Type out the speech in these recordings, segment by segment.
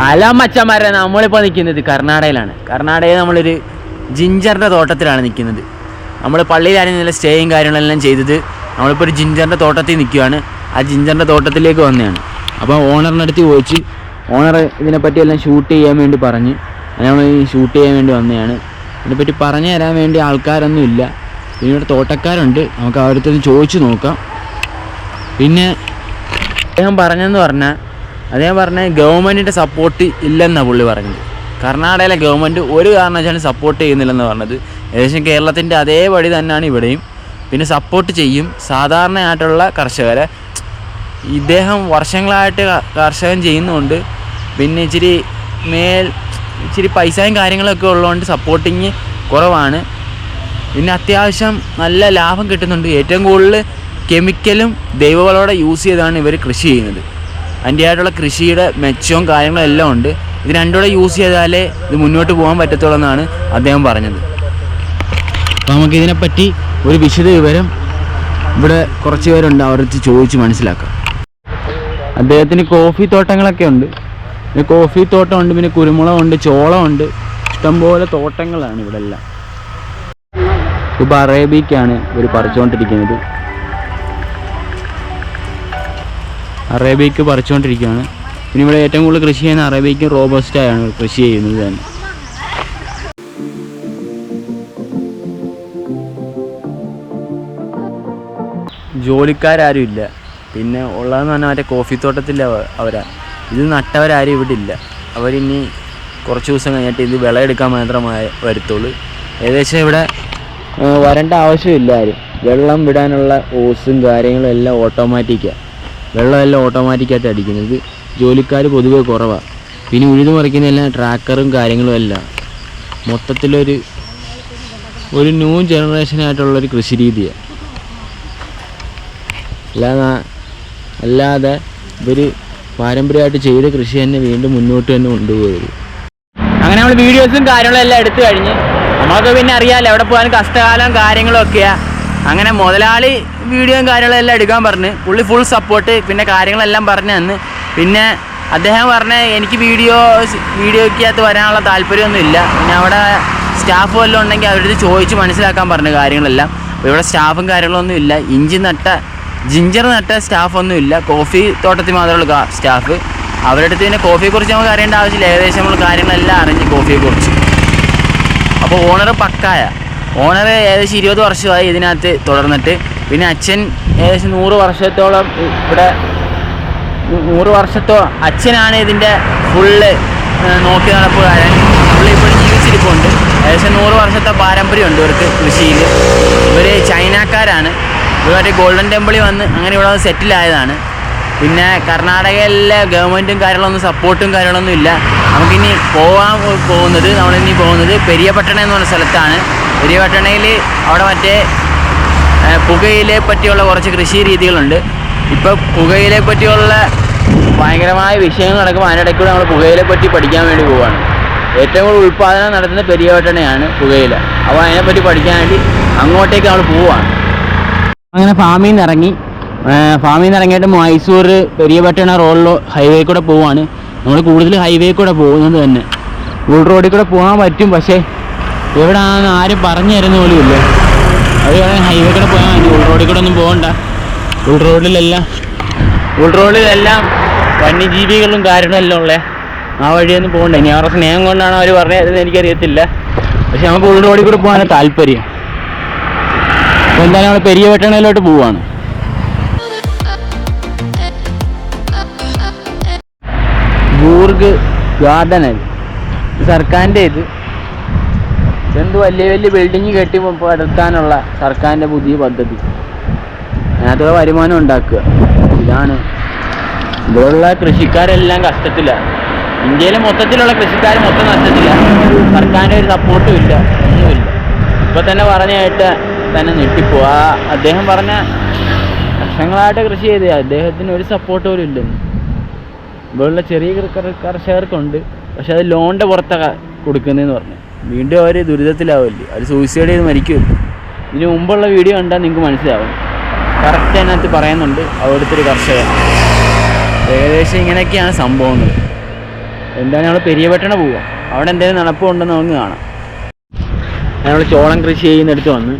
Hello മച്ചന്മാരെ, നമ്മളിപ്പോൾ നിൽക്കുന്നത് കർണാടകയിലാണ്. കർണാടകയിൽ നമ്മളൊരു ജിഞ്ചറിൻ്റെ തോട്ടത്തിലാണ് നിൽക്കുന്നത്. നമ്മൾ പള്ളിയിലായിരുന്നു നല്ല സ്റ്റേയും കാര്യങ്ങളെല്ലാം ചെയ്തത്. നമ്മളിപ്പോൾ ഒരു ജിഞ്ചറിൻ്റെ തോട്ടത്തിൽ നിൽക്കുകയാണ്. ആ ജിഞ്ചറിൻ്റെ തോട്ടത്തിലേക്ക് വന്നതാണ്. അപ്പോൾ ഓണറിൻ്റെ അടുത്ത് ചോദിച്ച് ഓണർ ഇതിനെപ്പറ്റി എല്ലാം ഷൂട്ട് ചെയ്യാൻ വേണ്ടി പറഞ്ഞ് നമ്മൾ ഷൂട്ട് ചെയ്യാൻ വേണ്ടി വന്നതാണ്. ഇതിനെപ്പറ്റി പറഞ്ഞു തരാൻ വേണ്ടി ആൾക്കാരൊന്നും ഇല്ല. പിന്നെ ഇവിടെ തോട്ടക്കാരുണ്ട്, നമുക്ക് അവരുടെ അടുത്ത് ചോദിച്ച് നോക്കാം. പിന്നെ അദ്ദേഹം പറഞ്ഞതെന്ന് പറഞ്ഞാൽ ഗവൺമെൻറ്റിൻ്റെ സപ്പോർട്ട് ഇല്ലെന്നാണ് പുള്ളി പറഞ്ഞത്. കർണാടകയിലെ ഗവൺമെൻറ് ഒരു കാരണവശാലും സപ്പോർട്ട് ചെയ്യുന്നില്ലെന്ന് പറഞ്ഞത്. ഏകദേശം കേരളത്തിൻ്റെ അതേപടി തന്നെയാണ് ഇവിടെയും. പിന്നെ സപ്പോർട്ട് ചെയ്യും സാധാരണയായിട്ടുള്ള കർഷകരെ. ഇദ്ദേഹം വർഷങ്ങളായിട്ട് കർഷകൻ ചെയ്യുന്നതുകൊണ്ട് പിന്നെ ഇച്ചിരി പൈസയും കാര്യങ്ങളൊക്കെ ഉള്ളതുകൊണ്ട് സപ്പോർട്ടിങ് കുറവാണ്. പിന്നെ അത്യാവശ്യം നല്ല ലാഭം കിട്ടുന്നുണ്ട്. ഏറ്റവും കൂടുതൽ കെമിക്കലും ജൈവവളവും യൂസ് ചെയ്താണ് ഇവർ കൃഷി ചെയ്യുന്നത്. അതിൻ്റെതായിട്ടുള്ള കൃഷിയുടെ മെച്ചവും കാര്യങ്ങളും എല്ലാം ഉണ്ട്. ഇത് രണ്ടുകൂടെ യൂസ് ചെയ്താലേ ഇത് മുന്നോട്ട് പോകാൻ പറ്റത്തുള്ളൂ എന്നാണ് അദ്ദേഹം പറഞ്ഞത്. അപ്പോൾ നമുക്കിതിനെപ്പറ്റി ഒരു വിശദ വിവരം ഇവിടെ കുറച്ച് പേരുണ്ട്, അവർക്ക് ചോദിച്ച് മനസ്സിലാക്കാം. അദ്ദേഹത്തിന് കോഫി തോട്ടങ്ങളൊക്കെ ഉണ്ട്. പിന്നെ കോഫി തോട്ടമുണ്ട്, പിന്നെ കുരുമുളകുണ്ട്, ചോളമുണ്ട്, ഇഷ്ടംപോലെ തോട്ടങ്ങളാണ് ഇവിടെ എല്ലാം. ഇപ്പോൾ അറേബ്യക്കാണ് ഇവർ പറിച്ചുകൊണ്ടിരിക്കുന്നത്. അറേബ്യക്ക് പറിച്ചുകൊണ്ടിരിക്കുകയാണ്. പിന്നെ ഇവിടെ ഏറ്റവും കൂടുതൽ കൃഷി ചെയ്യുന്ന അറേബ്യക്കും റോബസ്റ്റായാണ് കൃഷി ചെയ്യുന്നത് തന്നെ. ജോലിക്കാരും ഇല്ല. പിന്നെ ഉള്ളതെന്ന് പറഞ്ഞാൽ മറ്റേ കോഫി തോട്ടത്തില്ല അവരാ. ഇത് നട്ടവരാരും ഇവിടെ ഇല്ല. അവരിനി കുറച്ച് ദിവസം കഴിഞ്ഞിട്ട് ഇത് വിളയെടുക്കാൻ മാത്രമായി വരത്തുള്ളൂ. ഏകദേശം ഇവിടെ വരേണ്ട ആവശ്യമില്ല ആരും. വെള്ളം വിടാനുള്ള ഓസും കാര്യങ്ങളും എല്ലാം ഓട്ടോമാറ്റിക്കാണ്. വെള്ളമെല്ലാം ഓട്ടോമാറ്റിക്കായിട്ട് അടിക്കുന്നത്. ജോലിക്കാർ പൊതുവെ കുറവാണ്. പിന്നെ ഉഴുതു മറിക്കുന്നതെല്ലാം ട്രാക്ടറും കാര്യങ്ങളും എല്ലാം. മൊത്തത്തിലൊരു ന്യൂ ജനറേഷനായിട്ടുള്ളൊരു കൃഷി രീതിയാണ്. അല്ലാതെ ഇവർ പാരമ്പര്യമായിട്ട് ചെയ്ത കൃഷി തന്നെ വീണ്ടും മുന്നോട്ട് തന്നെ കൊണ്ടുപോയത്. അങ്ങനെ നമ്മൾ വീഡിയോസും കാര്യങ്ങളും എല്ലാം എടുത്തു കഴിഞ്ഞ് നമുക്ക് പിന്നെ അറിയാമല്ലോ എവിടെ പോകാൻ കഷ്ടകാലം കാര്യങ്ങളൊക്കെയാണ്. അങ്ങനെ മുതലാളി വീഡിയോയും കാര്യങ്ങളെല്ലാം എടുക്കാൻ പറഞ്ഞ് പുള്ളി ഫുൾ സപ്പോർട്ട്. പിന്നെ കാര്യങ്ങളെല്ലാം പറഞ്ഞു തന്ന്. പിന്നെ അദ്ദേഹം പറഞ്ഞ എനിക്ക് വീഡിയോയ്ക്കകത്ത് വരാനുള്ള താല്പര്യമൊന്നുമില്ല. പിന്നെ അവിടെ സ്റ്റാഫ് വല്ലതും ഉണ്ടെങ്കിൽ അവരുടെ ചോദിച്ച് മനസ്സിലാക്കാൻ പറഞ്ഞു കാര്യങ്ങളെല്ലാം. അപ്പോൾ ഇവിടെ സ്റ്റാഫും കാര്യങ്ങളൊന്നും ഇല്ല. ജിഞ്ചർ നട്ട സ്റ്റാഫൊന്നും ഇല്ല. കോഫി തോട്ടത്തിൽ മാത്രമുള്ള സ്റ്റാഫ്. അവരുടെ അടുത്ത് പിന്നെ കോഫിയെക്കുറിച്ച് നമുക്ക് അറിയേണ്ട ആവശ്യമില്ല. ഏകദേശം നമ്മൾ കാര്യങ്ങളെല്ലാം അറിഞ്ഞ് കോഫിയെക്കുറിച്ച്. അപ്പോൾ ഓണർ പക്കായ. ഓണർ ഏകദേശം 20 വർഷമായി ഇതിനകത്ത് തുടർന്നിട്ട്. പിന്നെ അച്ഛൻ ഏകദേശം 100 വർഷത്തോളം ഇവിടെ 100 വർഷത്തോളം അച്ഛനാണ് ഇതിൻ്റെ ഫുള്ള് നോക്കി നടപ്പുകാരൻ. പുള്ളി ഇപ്പോൾ ജീവിച്ചിരിപ്പുണ്ട്. ഏകദേശം 100 വർഷത്തെ പാരമ്പര്യമുണ്ട് ഇവർക്ക് കൃഷിയിൽ. ഇവർ ചൈനക്കാരാണ്. ഇവർ മറ്റേ ഗോൾഡൻ ടെമ്പിളിൽ വന്ന് അങ്ങനെ ഇവിടെ വന്ന് സെറ്റിലായതാണ്. പിന്നെ കർണാടകയിലെ ഗവൺമെൻറ്റും കാര്യങ്ങളൊന്നും സപ്പോർട്ടും കാര്യങ്ങളൊന്നും ഇല്ല. നമ്മളിനി പോകുന്നത് പെരിയപട്ടണം എന്ന് പറഞ്ഞ സ്ഥലത്താണ്. പെരിയപട്ടണയിൽ അവിടെ മറ്റേ പുകയിലെ പറ്റിയുള്ള കുറച്ച് കൃഷി രീതികളുണ്ട്. ഇപ്പോൾ പുകയിലെ പറ്റിയുള്ള ഭയങ്കരമായ വിഷയങ്ങൾ നടക്കുമ്പോൾ അതിനിടയ്ക്കൂടെ നമ്മൾ പുകയിലെ പറ്റി പഠിക്കാൻ വേണ്ടി പോവുകയാണ്. ഏറ്റവും കൂടുതൽ ഉൽപ്പാദനം നടത്തുന്ന പെരിയപട്ടണയാണ് പുകയില. അപ്പോൾ അതിനെപ്പറ്റി പഠിക്കാൻ വേണ്ടി അങ്ങോട്ടേക്ക് നമ്മൾ പോവുകയാണ്. അങ്ങനെ ഫാമിൽ നിന്ന് ഇറങ്ങിയിട്ട് മൈസൂർ പെരിയപട്ടണ ഹൈവേ കൂടെ പോവുകയാണ്. നമ്മൾ കൂടുതൽ ഹൈവേ കൂടെ പോകുന്നത് തന്നെ. ഉൾ റോഡിൽ കൂടെ പോകാൻ പറ്റും, പക്ഷേ എവിടെയാണെന്ന് ആരും പറഞ്ഞു തരുന്ന പോലും ഇല്ല. അത് ഹൈവേ കൂടെ പോയാൽ മതി. ഉൾ റോഡിൽ കൂടെ ഒന്നും പോകണ്ട. ഉൾ റോഡിലെല്ലാം വന്യജീവികളും കാര്യങ്ങളെല്ലാം ഉള്ളത്. ആ വഴിയൊന്നും പോകണ്ട. ഇനി അവരുടെ സ്നേഹം കൊണ്ടാണ് അവർ പറഞ്ഞത് എനിക്കറിയത്തില്ല. പക്ഷെ നമുക്ക് ഉൾ റോഡിൽ കൂടെ പോകാനാണ് താല്പര്യം. അപ്പോൾ എന്തായാലും നമ്മൾ പെരിയപട്ടണയിലോട്ട് പോവുകയാണ്. കൂർഗ് ഗാർഡൻ സർക്കാരിൻ്റെ ഇതെന്ത് വലിയ ബിൽഡിങ് കെട്ടി പടുത്താനുള്ള സർക്കാരിൻ്റെ പുതിയ പദ്ധതി. അതിനകത്തുള്ള വരുമാനം ഉണ്ടാക്കുക. ഇതാണ്. ഇവിടെയുള്ള കൃഷിക്കാരെല്ലാം കഷ്ടത്തിലാണ്. ഇന്ത്യയിലെ മൊത്തത്തിലുള്ള കൃഷിക്കാർ മൊത്തം നഷ്ടത്തിലാണ്. സർക്കാരിൻ്റെ ഒരു സപ്പോർട്ടും ഇല്ല, ഒന്നുമില്ല. ഇപ്പോൾ തന്നെ പറഞ്ഞായിട്ട് തന്നെ ഞെട്ടിപ്പോവുക. അദ്ദേഹം പറഞ്ഞ വർഷങ്ങളായിട്ട് കൃഷി ചെയ്തേ അദ്ദേഹത്തിന് ഒരു സപ്പോർട്ട് പോലും ഇല്ലെന്ന്. ഇവിടെയുള്ള ചെറിയ കർഷകർക്കുണ്ട്, പക്ഷെ അത് ലോണിൻ്റെ പുറത്താണ് കൊടുക്കുന്നതെന്ന് പറഞ്ഞു. വീണ്ടും അവർ ദുരിതത്തിലാവില്ലേ, അവർ സൂയിസൈഡ് ചെയ്ത് മരിക്കുമല്ലോ. ഇതിന് മുമ്പുള്ള വീഡിയോ കണ്ടാൽ നിങ്ങൾക്ക് മനസ്സിലാവും. കറക്റ്റ് അതിനകത്ത് പറയുന്നുണ്ട് അവിടുത്തെ ഒരു കർഷകൻ. ഏകദേശം ഇങ്ങനെയൊക്കെയാണ് സംഭവങ്ങൾ. എന്തായാലും നമ്മൾ പെരിയപട്ടണ പോവാം. അവിടെ എന്തെങ്കിലും നടപ്പുണ്ടെന്ന് നമുക്ക് കാണാം. നമ്മൾ ചോളം കൃഷി ചെയ്യുന്നിടത്ത് വന്ന്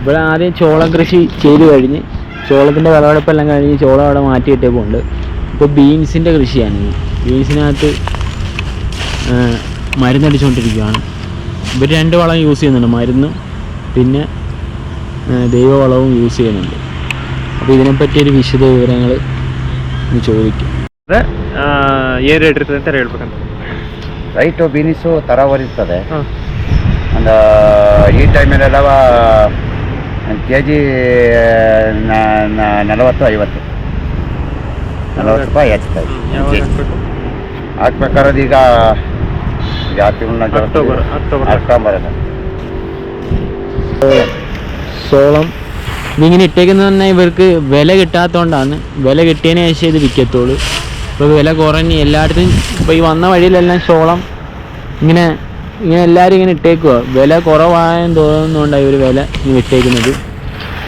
ഇവിടെ ആദ്യം ചോളം കൃഷി ചെയ്ത് കഴിഞ്ഞ് ചോളത്തിൻ്റെ വിളവെടുപ്പെല്ലാം കഴിഞ്ഞ് ചോളം അവിടെ മാറ്റിയിട്ടേക്കുണ്ട്. ഇപ്പോൾ ബീൻസിൻ്റെ കൃഷിയാണ്. ബീൻസിനകത്ത് മരുന്നടിച്ചുകൊണ്ടിരിക്കുകയാണ്. ഇവർ 2 വളം യൂസ് ചെയ്യുന്നുണ്ട്, മരുന്നും പിന്നെ ജൈവവളവും യൂസ് ചെയ്യുന്നുണ്ട്. അപ്പോൾ ഇതിനെപ്പറ്റിയൊരു വിശദ വിവരങ്ങൾ ചോദിക്കും. ಏನು ರೇಟ್ ಇರ್ತದೆ ಅಂತ ಹೇಳ್ಬೇಕಂತ. ರೈಟು ಬೀನಿಸು ತರಾವರಿ ಇರ್ತದೆ. ಒಂದು ಈ ಟೈಮಲ್ಲೆಲ್ಲ KG 40-50 ರೂಪಾಯಿ ಹೆಚ್ಚುತ್ತೆ. ಹಾಕ್ಬೇಕಾದ್ರೆ ಈಗ ಯಾವ ತಿಂಗಳ ಅಕ್ಟೋಬರ್ സോളം ഇതിങ്ങനെ ഇട്ടേക്കുന്നത് തന്നെ ഇവർക്ക് വില കിട്ടാത്തതുകൊണ്ടാണ്. വില കിട്ടിയതിന് ശേഷം ഇത് വിൽക്കത്തുള്ളൂ. ഇപ്പോൾ വില കുറഞ്ഞ് എല്ലായിടത്തും ഇപ്പോൾ ഈ വന്ന വഴിയിലെല്ലാം സോളം ഇങ്ങനെ എല്ലാവരും ഇങ്ങനെ ഇട്ടേക്കുക. വില കുറവായെന്ന് തോന്നുന്നതുകൊണ്ടാണ് ഇവർ വില ഇങ്ങനെ ഇട്ടേക്കുന്നത്.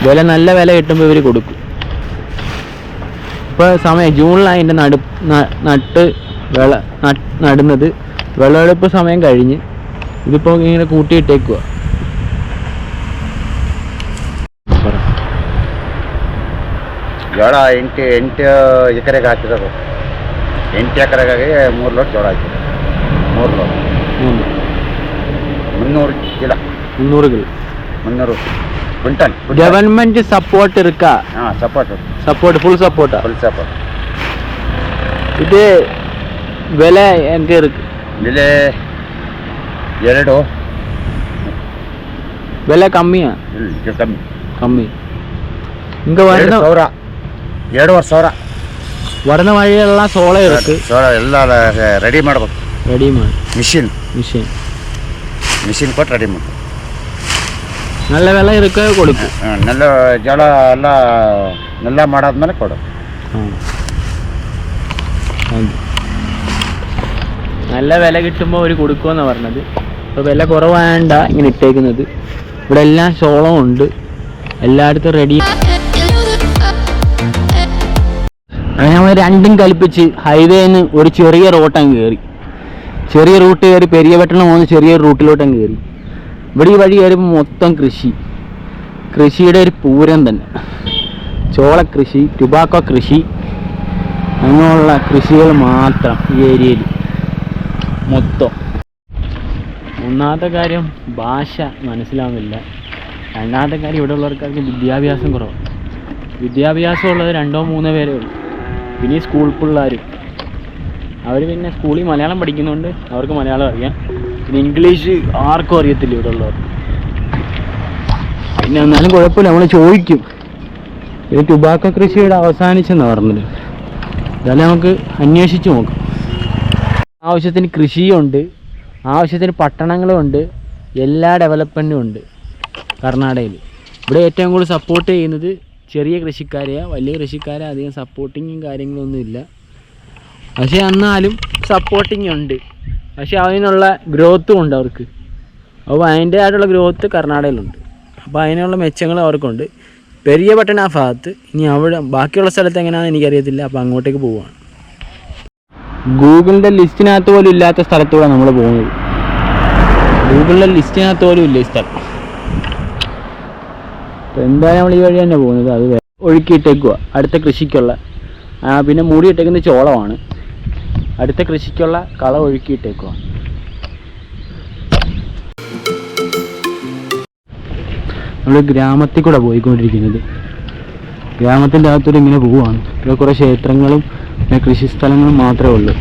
വില നല്ല വില കിട്ടുമ്പോൾ ഇവർ കൊടുക്കും. ഇപ്പോൾ സമയം ജൂണിലാണ് അതിൻ്റെ നടുന്നത്. വിളവെടുപ്പ് സമയം കഴിഞ്ഞ് ഇതിപ്പോൾ ഇങ്ങനെ കൂട്ടിയിട്ടേക്കുക. ಜೋಳ 8 ಎಕರೆಗೆ ಹಾಕಿರೋದು. 8 ಎಕರೆಗಾಗಿ 3 ಲೋಡ್ ಜೋಳ ಹಾಕಿರೋದು. 3 ಲೋಡ್ 300 ಚೀಲ 300 ಕ್ವಿಂಟಲ್. ಗವರ್ಮೆಂಟ್ ಸಪೋರ್ಟ್ ಇರುತ್ತಾ? Support full support. ಇದು ಬೆಲೆ ಹೆಂಗೆ ಇருக்கு? ಬೆಲೆ 2 ಬೆಲೆ ಕಮ್ಮಿಯಾ? ಕಮ್ಮಿ. ಹಿಂಗೆ വരുന്ന 2,500 വരുന്ന വഴിയെಲ್ಲ ಸೋಳ ಇರುತ್ತೆ. ಸೋಳ ಎಲ್ಲ ರೆಡಿ ಮಾಡ್ಬೇಕು. ರೆಡಿ ಮಾಡಿ ಮಿಷಿನ್ ಕೊಟ್ಟು ರೆಡಿ ಮಾಡ್ಬೇಕು. നല്ല വില ഇറുക്കെ കൊടുക്കും. നല്ല ಜೋಳ ಎಲ್ಲ ಮಾಡಾದ್ಮೇಲೆ ಕೊಡು. നല്ല വില കിട്ടുമ്പോൾ അവർ കൊടുക്കുമെന്നാണ് പറഞ്ഞത്. അപ്പോൾ വില കുറവായണ്ട ഇങ്ങനെ ഇട്ടേക്കുന്നത്. ഇവിടെ എല്ലാം സോളവും ഉണ്ട്, എല്ലായിടത്തും റെഡി. അങ്ങനെ നമ്മൾ രണ്ടും കൽപ്പിച്ച് ഹൈവേന്ന് ഒരു ചെറിയ റോട്ടങ്ങ് കയറി. ചെറിയ റൂട്ട് കയറി പെരിയപട്ടണം പോകുന്ന ചെറിയ റൂട്ടിലോട്ടങ്ങ് കയറി. ഇവിടെ ഈ വഴി കയറിയപ്പോൾ മൊത്തം കൃഷിയുടെ ഒരു പൂരം തന്നെ. ചോളക്കൃഷി, ടുബാക്കോ കൃഷി, അങ്ങനെയുള്ള കൃഷികൾ മാത്രം ഈ ഏരിയയിൽ മൊത്തം. ഒന്നാമത്തെ കാര്യം ഭാഷ മനസ്സിലാവുന്നില്ല. രണ്ടാമത്തെ കാര്യം ഇവിടെ ഉള്ളവർക്കാർക്ക് വിദ്യാഭ്യാസം കുറവാണ്. വിദ്യാഭ്യാസം ഉള്ളത് 2-3 പേരേ ഉള്ളൂ. പിന്നെ ഈ സ്കൂൾ പിള്ളേരും അവർ പിന്നെ സ്കൂളിൽ മലയാളം പഠിക്കുന്നുണ്ട്, അവർക്ക് മലയാളം അറിയാം. പിന്നെ ഇംഗ്ലീഷ് ആർക്കും അറിയത്തില്ല ഇവിടെ ഉള്ളവർ. പിന്നെ എന്നാലും കുഴപ്പമില്ല, നമ്മൾ ചോദിക്കും. ഇത് ടുബാക്കോ കൃഷിയുടെ അവസാനിച്ചെന്നാണ് പറഞ്ഞത്. ഇതെല്ലാം നമുക്ക് അന്വേഷിച്ച് നോക്കാം. ആവശ്യത്തിന് കൃഷിയുണ്ട്, ആവശ്യത്തിന് പട്ടണങ്ങളും ഉണ്ട്, എല്ലാ ഡെവലപ്മെൻറ്റും ഉണ്ട് കർണാടകയിൽ. ഇവിടെ ഏറ്റവും കൂടുതൽ സപ്പോർട്ട് ചെയ്യുന്നത് ചെറിയ കൃഷിക്കാരെയാണ്. വലിയ കൃഷിക്കാരെ അധികം സപ്പോർട്ടിങ്ങും കാര്യങ്ങളൊന്നുമില്ല. പക്ഷേ എന്നാലും സപ്പോർട്ടിങ് ഉണ്ട്. പക്ഷേ അതിനുള്ള ഗ്രോത്തും ഉണ്ട് അവർക്ക്. അപ്പോൾ അതിൻ്റേതായിട്ടുള്ള ഗ്രോത്ത് കർണാടകയിലുണ്ട്. അപ്പോൾ അതിനുള്ള മെച്ചങ്ങൾ അവർക്കുണ്ട്. പെരിയപട്ടണ ആ ഭാഗത്ത്. ഇനി അവിടെ ബാക്കിയുള്ള സ്ഥലത്ത് എങ്ങനെയാണെന്ന് എനിക്കറിയത്തില്ല. അപ്പോൾ അങ്ങോട്ടേക്ക് പോവുകയാണ്. ഗൂഗിളിൻ്റെ ലിസ്റ്റിനകത്ത് പോലും ഇല്ലാത്ത സ്ഥലത്തൂടെ നമ്മൾ പോകുന്നത്. ഗൂഗിളിൻ്റെ ലിസ്റ്റിനകത്ത് പോലും ഇല്ല ഈ സ്ഥലം. അപ്പോൾ എന്തായാലും നമ്മൾ ഈ വഴി തന്നെ പോകുന്നത്. അത് ഒഴുക്കിയിട്ടേക്കുക അടുത്ത കൃഷിക്കുള്ള. പിന്നെ മൂടിയിട്ടേക്കുന്നത് ചോളമാണ്. അടുത്ത കൃഷിക്കുള്ള കള ഒഴുക്കിയിട്ടേക്കുക. നമ്മൾ ഗ്രാമത്തിൽ കൂടെ പോയിക്കൊണ്ടിരിക്കുന്നത്. ഗ്രാമത്തിൻ്റെ അകത്തൂടെ ഇങ്ങനെ പോവുകയാണ്. ഇവിടെ കുറേ ക്ഷേത്രങ്ങളും പിന്നെ കൃഷി സ്ഥലങ്ങളും മാത്രമേ ഉള്ളൂ.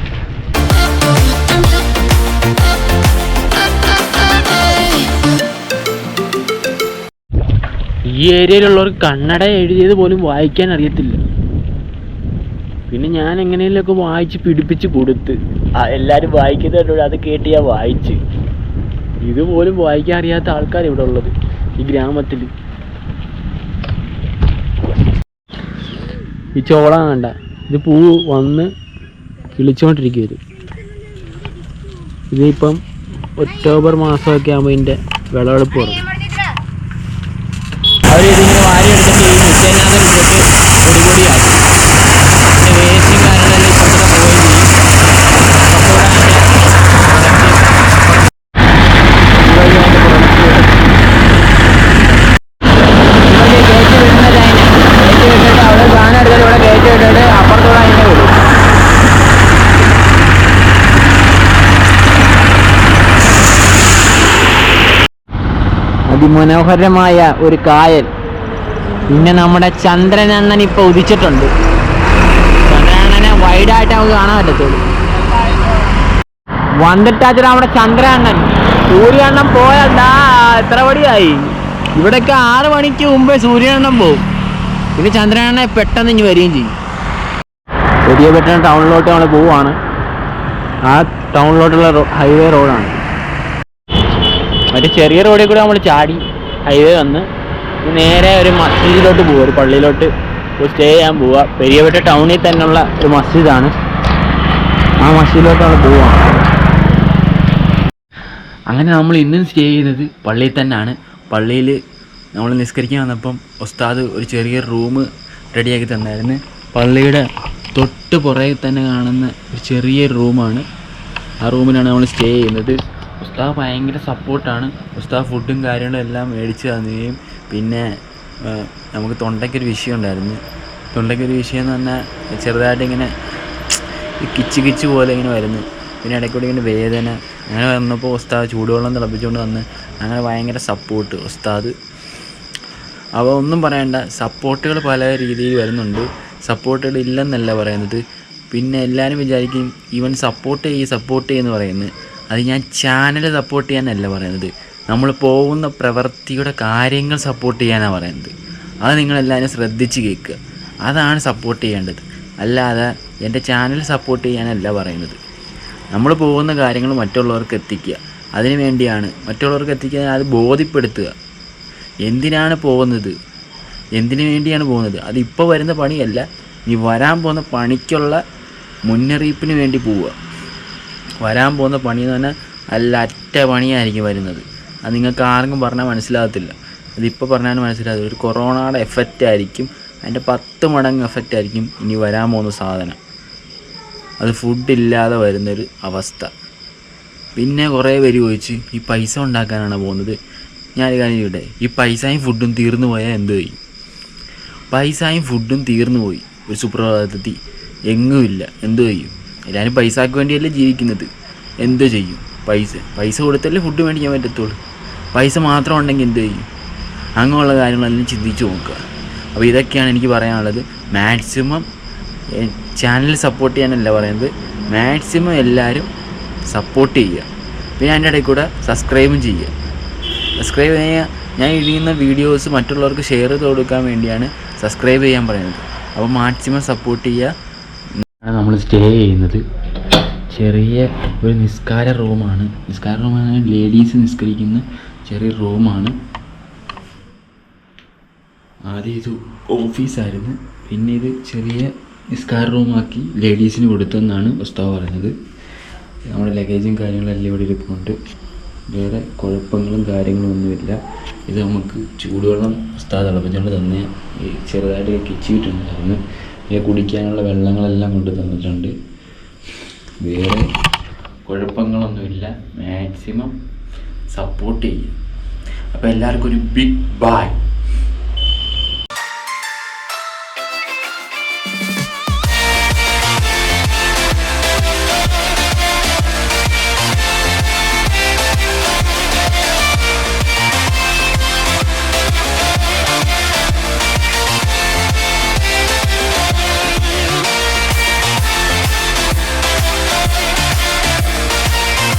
ഈ ഏരിയയിലുള്ളവർക്ക് കന്നഡ എഴുതിയത് പോലും വായിക്കാൻ അറിയത്തില്ല. പിന്നെ ഞാൻ എങ്ങനെയൊക്കെ വായിച്ച് പിടിപ്പിച്ച് കൊടുത്ത് എല്ലാവരും വായിക്കുന്നതോട് അത് കേട്ട് ഞാൻ വായിച്ച്. ഇതുപോലും വായിക്കാൻ അറിയാത്ത ആൾക്കാർ ഇവിടെ ഉള്ളത് ഈ ഗ്രാമത്തിൽ. ഈ ചോളം കണ്ട, ഇത് പൂ വന്ന് കിളിച്ചുകൊണ്ടിരിക്കും. ഇതിപ്പം ഒക്ടോബർ മാസമൊക്കെ ആകുമ്പോൾ ഇതിൻ്റെ വിളവെടുപ്പ് തുടങ്ങും. അവരിതിങ്ങനെ വാരി എടുത്തിട്ട് ഈ മിച്ചേനാഥൻ ഇട്ടിട്ട് പൊടിയാക്കും. പിന്നെ വേസ്റ്റും കാര്യങ്ങളെല്ലാം ഇപ്പം കൂടെ പോയി അതിമനോഹരമായ ഒരു കായൽ. പിന്നെ നമ്മുടെ ചന്ദ്രനണ്ണൻ ഇപ്പോൾ ഉദിച്ചിട്ടുണ്ട്. ചന്ദ്രനണ്ണനെ വൈഡായിട്ട് നമുക്ക് കാണാൻ പറ്റത്തുള്ളൂ. വന്നിട്ടാച്ചാൽ നമ്മുടെ ചന്ദ്രനണ്ണൻ, സൂര്യനണ്ണൻ പോയതാ എത്ര മണിയായി? ഇവിടെയൊക്കെ 6 മണിക്ക് മുമ്പേ സൂര്യനണ്ണൻ പോകും. പിന്നെ ചന്ദ്രനണ്ണനെ പെട്ടെന്ന് ഇനി വരികയും ചെയ്യും. വലിയ പെട്ടെന്ന് ടൗണിലോട്ട് നമ്മൾ പോവുകയാണ്. ആ ടൗണിലോട്ടുള്ള ഹൈവേ റോഡാണ്. മറ്റേ ചെറിയ റോഡിൽ കൂടെ നമ്മൾ ചാടി ഹൈവേ വന്ന് നേരെ ഒരു മസ്ജിദിലോട്ട് പോവുക, ഒരു പള്ളിയിലോട്ട് സ്റ്റേ ചെയ്യാൻ പോവുക. പെരിയപെട്ട ടൗണിൽ തന്നെയുള്ള ഒരു മസ്ജിദാണ്. ആ മസ്ജിദിലോട്ട് നമ്മൾ പോവുകയാണ്. അങ്ങനെ നമ്മൾ ഇന്നും സ്റ്റേ ചെയ്യുന്നത് പള്ളിയിൽ തന്നെയാണ്. പള്ളിയിൽ നമ്മൾ നിസ്കരിക്കാൻ വന്നപ്പം ഉസ്താദ് ഒരു ചെറിയ റൂം റെഡിയാക്കി തന്നായിരുന്നു. പള്ളിയുടെ തൊട്ട് പുറകിൽ തന്നെ കാണുന്ന ഒരു ചെറിയ റൂമാണ്. ആ റൂമിലാണ് നമ്മൾ സ്റ്റേ ചെയ്യുന്നത്. ഉസ്താദ് ഭയങ്കര സപ്പോർട്ടാണ്. ഉസ്താദ് ഫുഡും കാര്യങ്ങളും എല്ലാം മേടിച്ച് തന്നുകയും പിന്നെ നമുക്ക് തൊണ്ടയ്ക്കൊരു വിഷയം ഉണ്ടായിരുന്നു. തൊണ്ടയ്ക്കൊരു വിഷയം എന്ന് പറഞ്ഞാൽ ചെറുതായിട്ട് ഇങ്ങനെ കിച്ച് പോലെ ഇങ്ങനെ വരുന്നു. പിന്നെ ഇടയ്ക്കൂടെ ഇങ്ങനെ വേദന. അങ്ങനെ വന്നപ്പോൾ ഉസ്താദ് ചൂടുവെള്ളം തിളപ്പിച്ചുകൊണ്ട് വന്ന് അങ്ങനെ ഭയങ്കര സപ്പോർട്ട് ഉസ്താദ്. അപ്പോൾ ഒന്നും പറയണ്ട, സപ്പോർട്ടുകൾ പല രീതിയിൽ വരുന്നുണ്ട്. സപ്പോർട്ടുകൾ ഇല്ലെന്നല്ല പറയുന്നത്. പിന്നെ എല്ലാവരും വിചാരിക്കും ഇവൻ സപ്പോർട്ട് ചെയ്യുമെന്ന് പറയുന്നത്. അത് ഞാൻ ചാനൽ സപ്പോർട്ട് ചെയ്യാനല്ല പറയുന്നത്, നമ്മൾ പോകുന്ന പ്രവൃത്തിയുടെ കാര്യങ്ങൾ സപ്പോർട്ട് ചെയ്യാനാണ് പറയുന്നത്. അത് നിങ്ങളെല്ലാവരും ശ്രദ്ധിച്ച് കേൾക്കുക. അതാണ് സപ്പോർട്ട് ചെയ്യേണ്ടത്. അല്ലാതെ എൻ്റെ ചാനൽ സപ്പോർട്ട് ചെയ്യാനല്ല പറയുന്നത്. നമ്മൾ പോകുന്ന കാര്യങ്ങൾ മറ്റുള്ളവർക്ക് എത്തിക്കുക, അതിനു വേണ്ടിയാണ്. മറ്റുള്ളവർക്ക് എത്തിക്കാൻ അത് ബോധ്യപ്പെടുത്തുക. എന്തിനാണ് പോകുന്നത്, എന്തിനു വേണ്ടിയാണ് പോകുന്നത്, അതിപ്പോൾ വരുന്ന പണിയല്ല, നീ വരാൻ പോകുന്ന പണിക്കുള്ള മുന്നറിയിപ്പിന് വേണ്ടി പോവുക. വരാൻ പോകുന്ന പണി എന്ന് പറഞ്ഞാൽ അറ്റ പണിയായിരിക്കും വരുന്നത്. അത് നിങ്ങൾക്ക് ആർക്കും പറഞ്ഞാൽ മനസ്സിലാകത്തില്ല. അതിപ്പോൾ പറഞ്ഞാൽ മനസ്സിലാകത്തില്ല. ഒരു കൊറോണയുടെ എഫക്റ്റ് ആയിരിക്കും, അതിൻ്റെ 10 മടങ്ങ് എഫക്റ്റ് ആയിരിക്കും ഇനി വരാൻ പോകുന്ന സാധനം. അത് ഫുഡില്ലാതെ വരുന്നൊരു അവസ്ഥ. പിന്നെ കുറേ പേര് ചോദിച്ച് ഈ പൈസ ഉണ്ടാക്കാനാണ് പോകുന്നത്. ഞാനൊരു കാര്യം ചെയ്യട്ടെ, ഈ പൈസയും ഫുഡും തീർന്നു പോയാൽ എന്ത് ചെയ്യും? പൈസയും ഫുഡും തീർന്നു പോയി ഒരു സുപ്രഭാതത്തിൽ എങ്ങുമില്ല, എന്തു ചെയ്യും? എല്ലാവരും പൈസക്ക് വേണ്ടിയല്ലേ ജീവിക്കുന്നത്. എന്ത് ചെയ്യും? പൈസ കൊടുത്തല്ലേ ഫുഡ് മേടിക്കാൻ പറ്റത്തുള്ളൂ. പൈസ മാത്രം ഉണ്ടെങ്കിൽ എന്ത് ചെയ്യും? അങ്ങനെയുള്ള കാര്യങ്ങളെല്ലാം ചിന്തിച്ച് നോക്കുക. അപ്പോൾ ഇതൊക്കെയാണ് എനിക്ക് പറയാനുള്ളത്. മാക്സിമം ചാനൽ സപ്പോർട്ട് ചെയ്യാനല്ല പറയുന്നത്, മാക്സിമം എല്ലാവരും സപ്പോർട്ട് ചെയ്യുക. പിന്നെ അതിൻ്റെ ഇടയിൽ കൂടെ സബ്സ്ക്രൈബും ചെയ്യുക. സബ്സ്ക്രൈബ് ചെയ്യുക. ഞാൻ ഇടുന്ന വീഡിയോസ് മറ്റുള്ളവർക്ക് ഷെയർ ചെയ്ത് കൊടുക്കാൻ വേണ്ടിയാണ് സബ്സ്ക്രൈബ് ചെയ്യാൻ പറയുന്നത്. അപ്പോൾ മാക്സിമം സപ്പോർട്ട് ചെയ്യുക. നമ്മൾ സ്റ്റേ ചെയ്യുന്നത് ചെറിയ ഒരു നിസ്കാര റൂമാണ്. ലേഡീസ് നിസ്കരിക്കുന്ന ചെറിയ റൂമാണ്. ആദ്യം ഇത് ഓഫീസായിരുന്നു, പിന്നെ ഇത് ചെറിയ നിസ്കാര റൂമാക്കി ലേഡീസിന് കൊടുത്തെന്നാണ് ഉസ്താദ് പറയുന്നത്. നമ്മുടെ ലഗേജും കാര്യങ്ങളെല്ലാം ഇവിടെ ഇരിപ്പുണ്ട്. വേറെ കുഴപ്പങ്ങളും കാര്യങ്ങളും ഒന്നുമില്ല. ഇത് നമുക്ക് ചൂടുവെള്ളം ഉസ്താദ് തിളപ്പിച്ചുകൊണ്ട് തന്നെ ചെറുതായിട്ട് കിച്ചിട്ടുണ്ടായിരുന്നു. കുടിക്കാനുള്ള വെള്ളങ്ങളെല്ലാം കൊണ്ട് തന്നിട്ടുണ്ട്. വേറെ കുഴപ്പങ്ങളൊന്നുമില്ല. മാക്സിമം സപ്പോർട്ട് ചെയ്യും. അപ്പോൾ എല്ലാവർക്കും ഒരു ബിഗ് ബൈ.